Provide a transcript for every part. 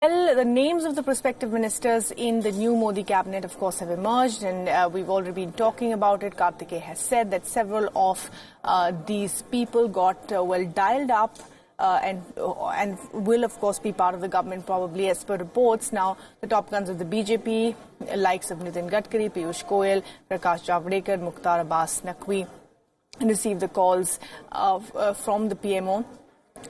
Well, the names of the prospective ministers in the new Modi cabinet, of course, have emerged, and we've already been talking about it. Kartikeya has said that several of these people got well dialed up and will, of course, be part of the government, probably, as per reports. Now, the top guns of the BJP, likes of Nitin Gadkari, Piyush Goyal, Prakash Javadekar, Mukhtar Abbas Naqvi, received the calls from the PMO.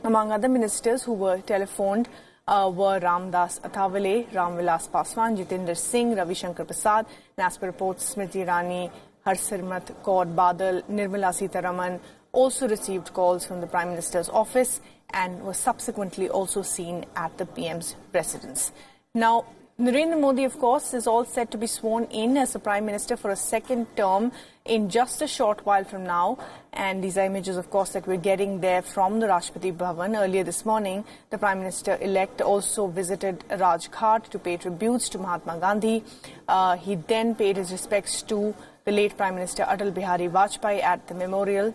Among other ministers who were telephoned were Ramdas Athawale, Ramvilas Paswan, Jitendra Singh, Ravi Shankar Prasad, and as per reports, Smriti Irani, Harsimrat Kaur Badal, Nirmala Sitharaman also received calls from the Prime Minister's office and were subsequently also seen at the PM's residence. Now, Narendra Modi, of course, is all set to be sworn in as the Prime Minister for a second term in just a short while from now. And these are images, of course, that we're getting there from the Rashtrapati Bhavan. Earlier this morning, the Prime Minister-elect also visited Rajghat to pay tributes to Mahatma Gandhi. He then paid his respects to the late Prime Minister Atal Bihari Vajpayee at the memorial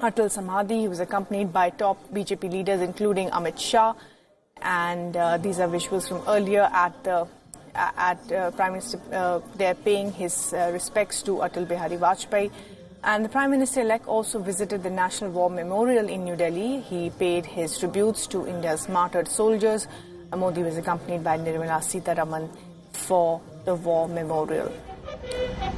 Atal Samadhi. He was accompanied by top BJP leaders, including Amit Shah. And these are visuals from earlier at Prime Minister there paying his respects to Atal Bihari Vajpayee. And the Prime Minister-elect also visited the National War Memorial in New Delhi. He paid his tributes to India's martyred soldiers. Modi was accompanied by Nirmala Sitharaman for the war memorial.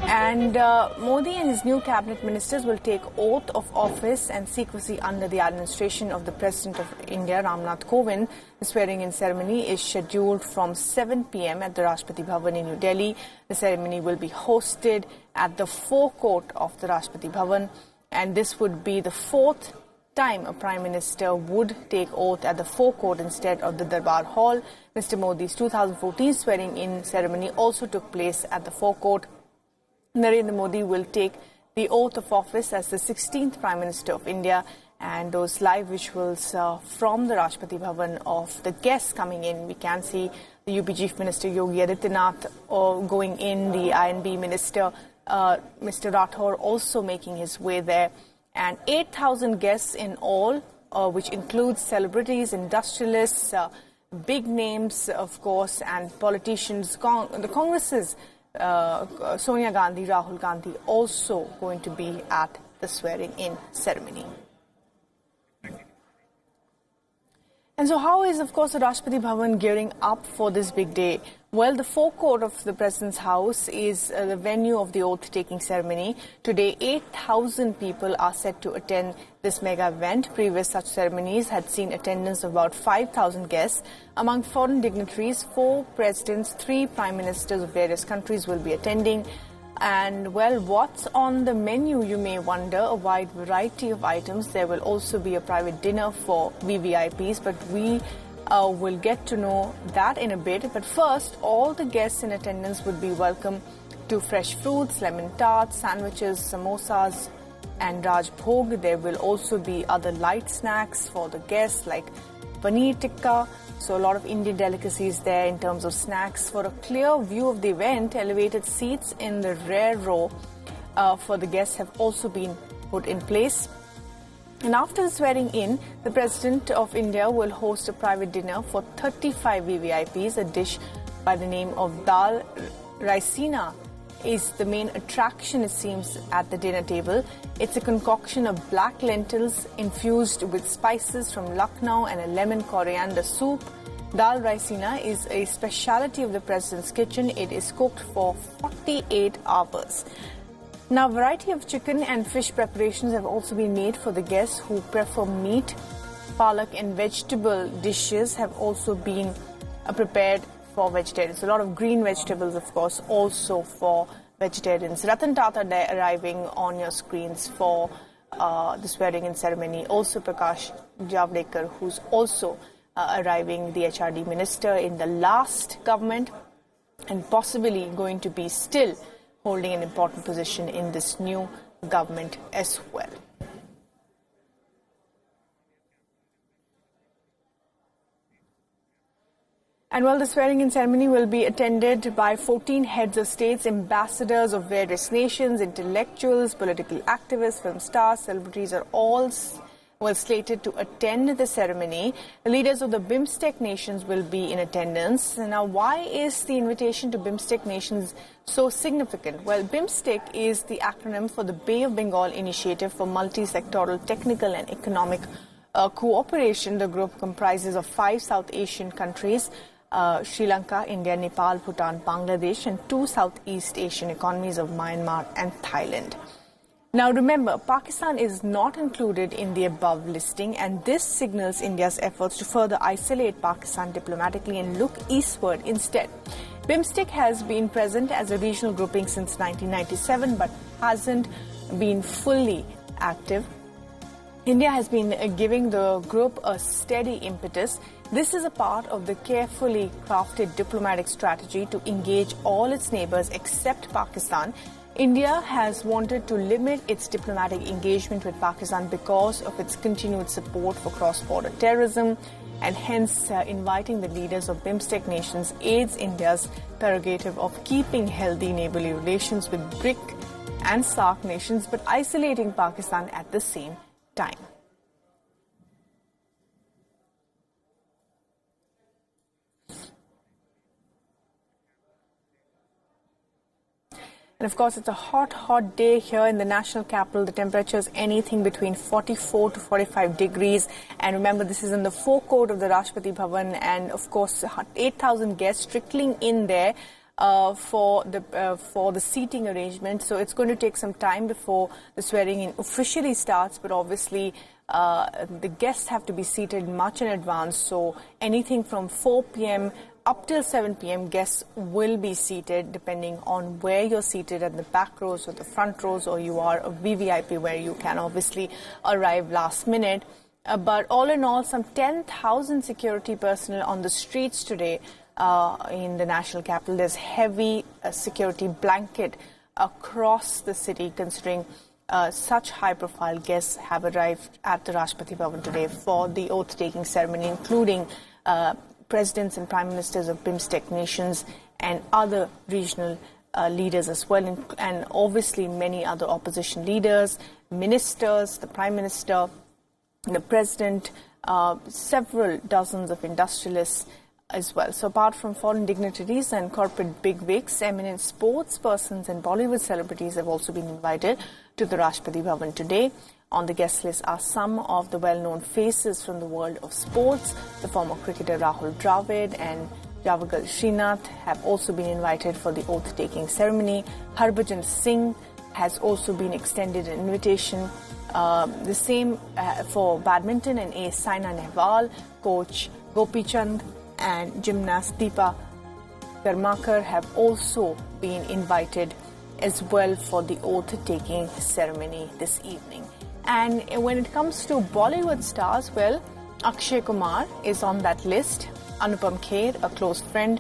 And Modi and his new cabinet ministers will take oath of office and secrecy under the administration of the President of India, Ramnath Kovind. The swearing-in ceremony is scheduled from 7 p.m. at the Rashtrapati Bhavan in New Delhi. The ceremony will be hosted at the Forecourt of the Rashtrapati Bhavan, and this would be the fourth time a Prime Minister would take oath at the Forecourt instead of the Darbar Hall. Mr. Modi's 2014 swearing-in ceremony also took place at the Forecourt. Narendra Modi will take the oath of office as the 16th Prime Minister of India, and those live visuals from the Rashtrapati Bhavan of the guests coming in. We can see the UP Chief Minister Yogi Adityanath going in, the INB Minister Mr. Rathore also making his way there, and 8,000 guests in all, which includes celebrities, industrialists, big names, of course, and politicians. The Congress's Sonia Gandhi, Rahul Gandhi also going to be at the swearing-in ceremony. And so how is, of course, the Rashtrapati Bhavan gearing up for this big day? Well, the forecourt of the President's house is the venue of the oath-taking ceremony. Today, 8,000 people are set to attend this mega event. Previous such ceremonies had seen attendance of about 5,000 guests. Among foreign dignitaries, 4 presidents, 3 prime ministers of various countries will be attending. And, well, what's on the menu, you may wonder? A wide variety of items. There will also be a private dinner for VVIPs, but we will get to know that in a bit. But first, all the guests in attendance would be welcome to fresh fruits, lemon tarts, sandwiches, samosas, and Raj Bhog. There will also be other light snacks for the guests like paneer tikka. So a lot of Indian delicacies there in terms of snacks. For a clear view of the event, elevated seats in the rear row for the guests have also been put in place. And after the swearing in, the President of India will host a private dinner for 35 VVIPs. A dish by the name of Dal Raisina is the main attraction, it seems, at the dinner table. It's a concoction of black lentils infused with spices from Lucknow and a lemon coriander soup. Dal Raisina is a speciality of the President's kitchen. It is cooked for 48 hours. Now, a variety of chicken and fish preparations have also been made for the guests who prefer meat. Palak and vegetable dishes have also been prepared for vegetarians. A lot of green vegetables, of course, also for vegetarians. Ratan Tata arriving on your screens for the swearing-in ceremony. Also Prakash Javadekar, who's also arriving, the HRD minister in the last government, and possibly going to be still holding an important position in this new government as well. And while the swearing-in ceremony will be attended by 14 heads of states, ambassadors of various nations, intellectuals, political activists, film stars, celebrities are all was slated to attend the ceremony. The leaders of the BIMSTEC nations will be in attendance. Now, why is the invitation to BIMSTEC nations so significant? Well, BIMSTEC is the acronym for the Bay of Bengal Initiative for Multi-Sectoral Technical and Economic Cooperation. The group comprises of 5 South Asian countries, Sri Lanka, India, Nepal, Bhutan, Bangladesh, and 2 Southeast Asian economies of Myanmar and Thailand. Now remember, Pakistan is not included in the above listing, and this signals India's efforts to further isolate Pakistan diplomatically and look eastward instead. BIMSTEC has been present as a regional grouping since 1997 but hasn't been fully active. India has been giving the group a steady impetus. This is a part of the carefully crafted diplomatic strategy to engage all its neighbors except Pakistan. India has wanted to limit its diplomatic engagement with Pakistan because of its continued support for cross-border terrorism, and hence inviting the leaders of BIMSTEC nations aids India's prerogative of keeping healthy neighborly relations with BRIC and SAARC nations but isolating Pakistan at the same time. And of course, it's a hot day here in the national capital. The temperature is anything between 44 to 45 degrees. And remember, this is in the forecourt of the Rashtrapati Bhavan. And of course, 8,000 guests trickling in there for the seating arrangement. So it's going to take some time before the swearing in officially starts. But obviously, the guests have to be seated much in advance. So anything from 4 p.m. up till 7 p.m. guests will be seated depending on where you're seated, at the back rows or the front rows, or you are a VVIP where you can obviously arrive last minute. But all in all, some 10,000 security personnel on the streets today in the national capital. There's heavy security blanket across the city, considering such high-profile guests have arrived at the Rashtrapati Bhavan today for the oath-taking ceremony, including presidents and prime ministers of BIMSTEC nations and other regional leaders as well, and obviously many other opposition leaders, ministers, the prime minister, the president, several dozens of industrialists as well. So apart from foreign dignitaries and corporate bigwigs, eminent sports persons and Bollywood celebrities have also been invited to the Rashtrapati Bhavan today. On the guest list are some of the well-known faces from the world of sports. The former cricketer Rahul Dravid and Javagal Srinath have also been invited for the oath-taking ceremony. Harbhajan Singh has also been extended an invitation. The same for badminton, and A. Saina Nehwal, coach Gopi Chand and gymnast Deepa Karmakar have also been invited as well for the oath-taking ceremony this evening. And when it comes to Bollywood stars, well, Akshay Kumar is on that list. Anupam Kher, a close friend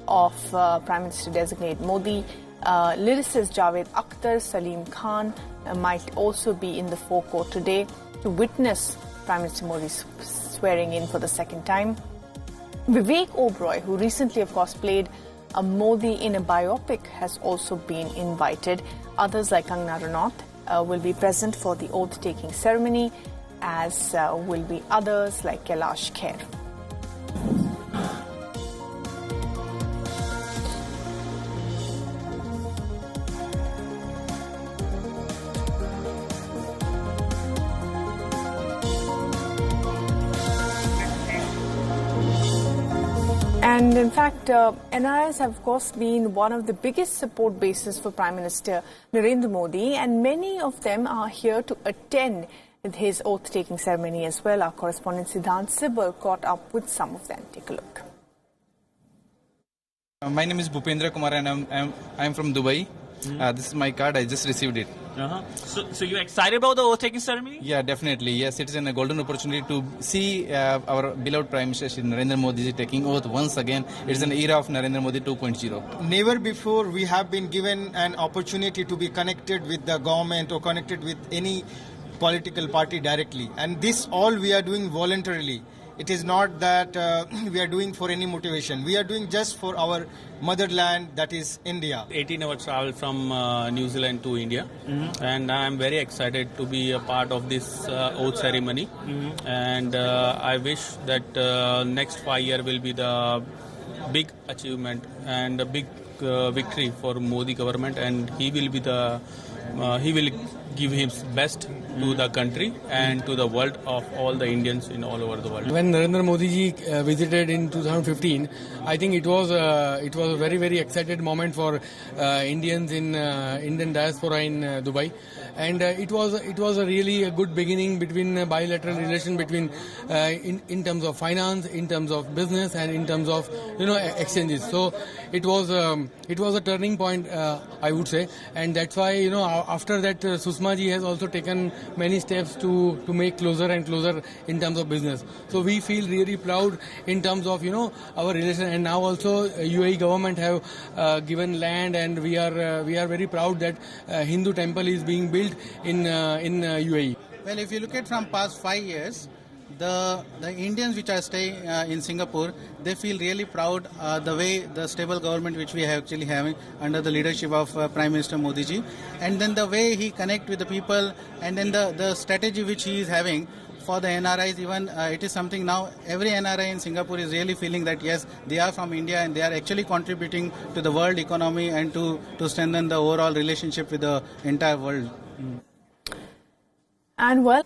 of Prime Minister-designate Modi. Lyricist Javed Akhtar, Salim Khan might also be in the forecourt today to witness Prime Minister Modi's swearing in for the second time. Vivek Oberoi, who recently, of course, played a Modi in a biopic, has also been invited. Others like Kangana Ranaut will be present for the oath-taking ceremony, as will be others like Kailash Kher. And in fact, NRIs have, of course, been one of the biggest support bases for Prime Minister Narendra Modi, and many of them are here to attend his oath-taking ceremony as well. Our correspondent Siddhant Sibal caught up with some of them. Take a look. My name is Bhupendra Kumar and I'm from Dubai. This is my card. I just received it. So you're excited about the oath-taking ceremony? Yeah, definitely. Yes, it is a golden opportunity to see our beloved Prime Minister Shri Narendra Modi taking oath once again. It's an era of Narendra Modi 2.0. Never before we have been given an opportunity to be connected with the government or connected with any political party directly. And this all we are doing voluntarily. It is not that we are doing for any motivation. We are doing just for our motherland, that is India. 18-hour travel from New Zealand to India, and I am very excited to be a part of this oath ceremony. And I wish that next 5 years will be the big achievement and a big victory for Modi government, and he will be he will give his best to the country and to the world of all the Indians in all over the world. When Narendra Modi ji visited in 2015, I think it was a very, very excited moment for Indians in Indian diaspora in Dubai, and it was a really a good beginning between bilateral relation between in terms of finance, in terms of business, and in terms of exchanges. So it was a turning point, I would say, and that's why after that Sushma ji has also taken many steps to make closer and closer in terms of business. So we feel really proud in terms of our relation, and now also UAE government have given land, and we are very proud that Hindu temple is being built in UAE. Well, if you look at from past 5 years, the Indians which are staying in Singapore, they feel really proud the way the stable government which we are actually having under the leadership of Prime Minister Modi ji, and then the way he connect with the people, and then the strategy which he is having for the NRIs. Even it is something now every NRI in Singapore is really feeling that yes, they are from India and they are actually contributing to the world economy and to strengthen the overall relationship with the entire world. And well.